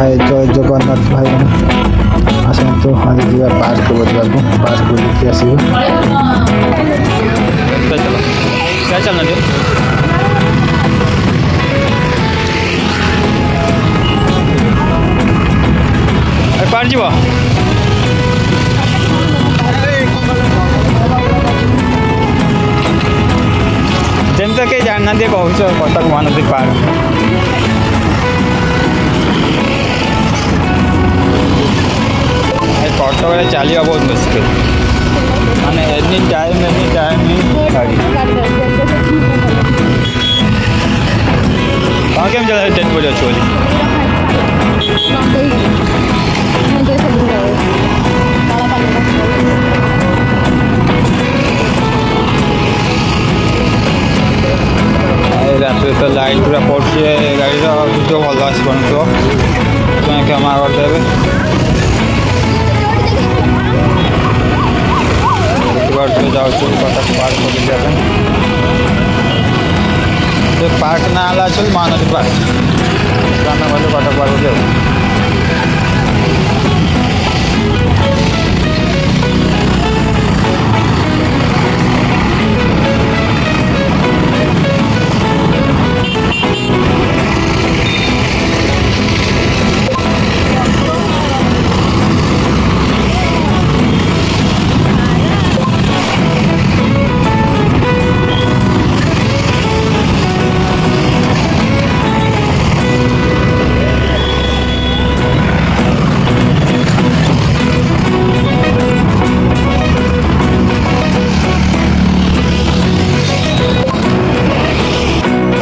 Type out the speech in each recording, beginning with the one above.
हाय जय जगन्नाथ भाई आसतु आज जा पार्क बुलवा पार्क बुलिकी आसो पार जीव जमी तो कहीं जाना कहूँ कटक महानदी पार्क कटक चलिए बहुत मुश्किल माने एनी टाइम ही गाड़ी कहाँ केम चला डेट बोली अच्छी बोली रात तो लाइट पूरा पड़े गाड़ी जो भल आस पड़ो क्षमा करदे जाऊँ कटक पार्क बुलिया पार्क ना एक्चुअली महानदी पार्क आम गलु कटक पार्क बुले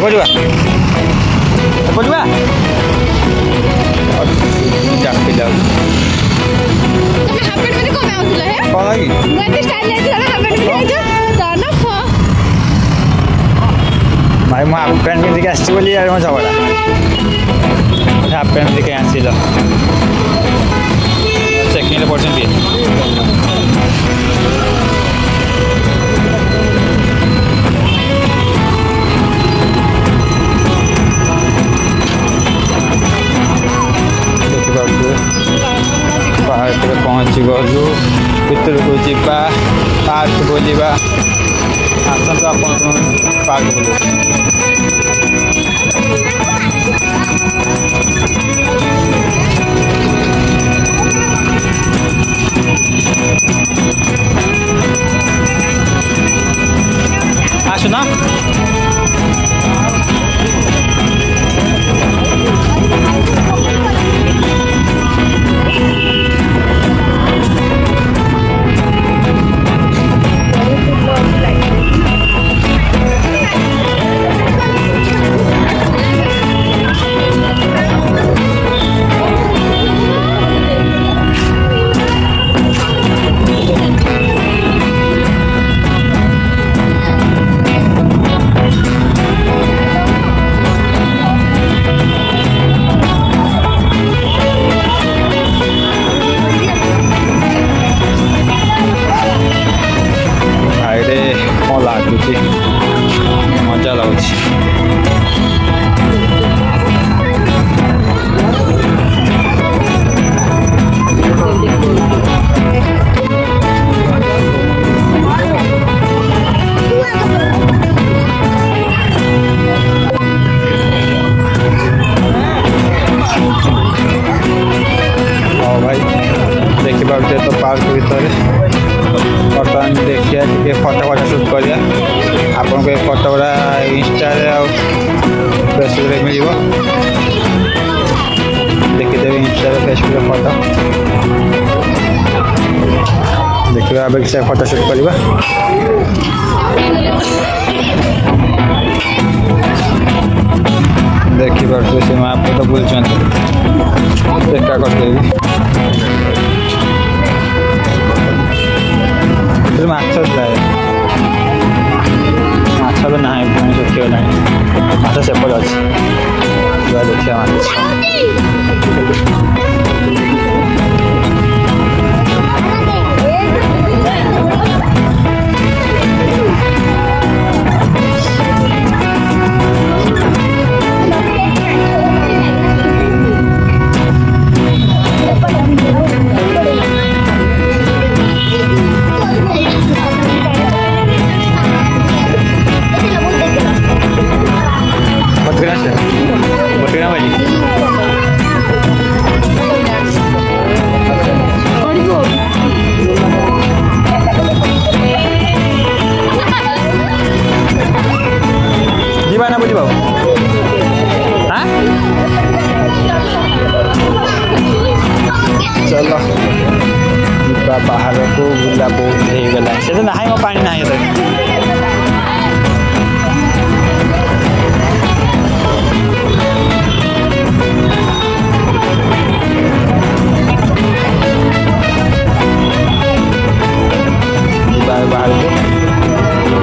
बोलवा भाई मैं हाफ पैंट पिंधिक आसी बोली मो झगड़ा हाफ पैंट पिंधिक आसिल चेकिंग पड़े पार्क पहुँची गलु भर को जा पार्क बुलवा आसतु आप पार्क बुल आसुना मजा लगुच हाँ भाई देखिए तो पार्क भितर बर्तमान देखिए टे फटो फटा सुट करिया आपन को फटो गुड़ा इंस्टा फेसबुक मिल देखीदेव इंस्टा फेसबुक फटो देखिए आगे से फटो सुट करवा देखिए से आप तो बुलूँ देखा करदेवी माछ जाए माछ तो ना सुखीगला माछ सेपट अच्छे देखिए माछ चल बाहर को बुला बहुत होगा से तो ना पा ना बाहर को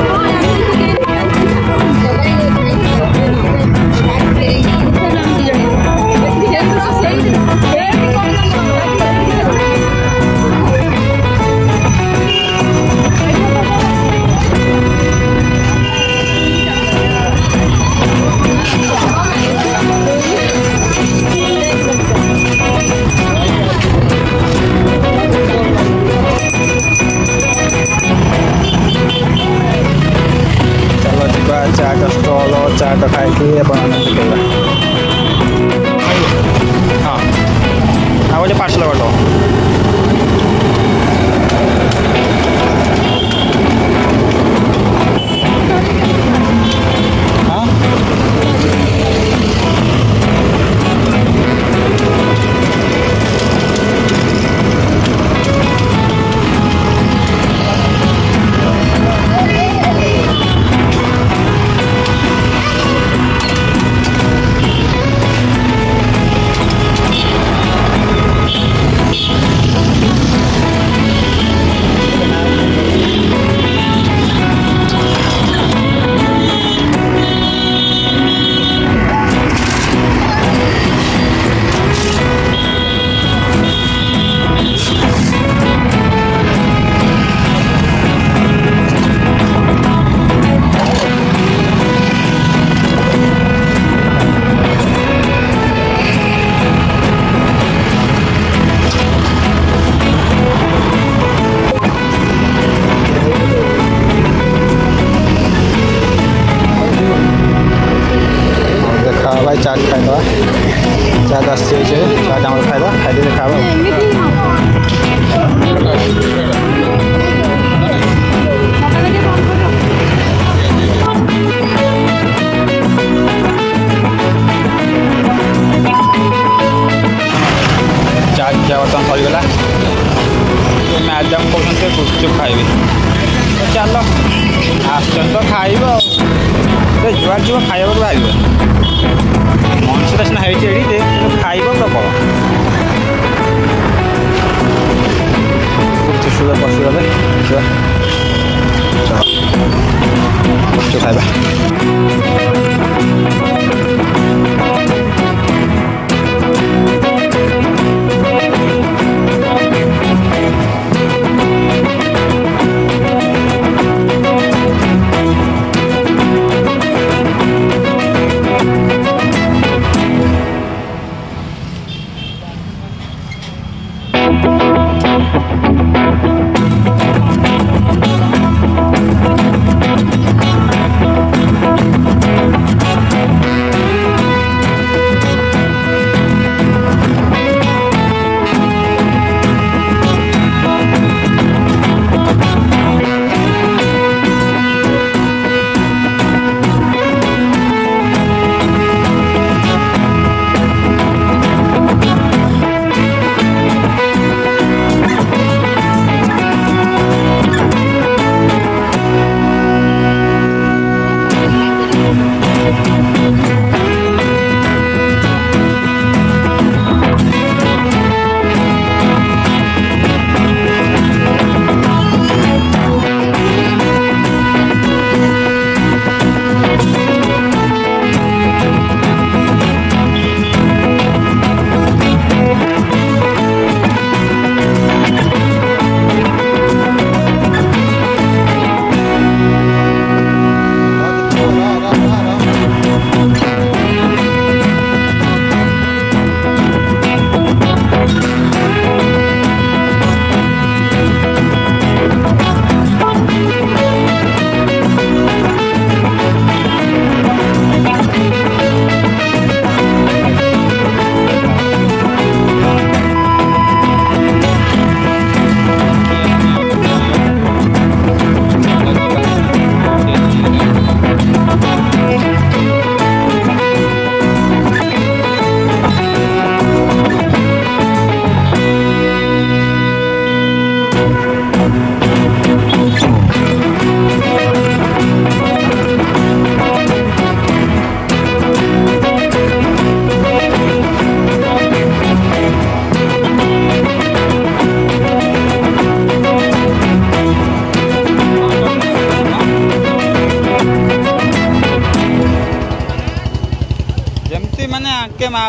चाट स्टल चाट खाई हाँ आ गए पार्सल कर भाई चाट खाइदा चाट आसছে चाट आम खाइदा खाइदे खावा चाट क्या बर्तन सरीगला मैडम कहते गुपचुप खाइबे चल आसन तो खाइब जुआर जीव खाइबा बाहर मनुष्यटा सीना है खाइब प्रबल सुगर पशुगले खाइबा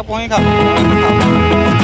ପୁଣି ଖାଉ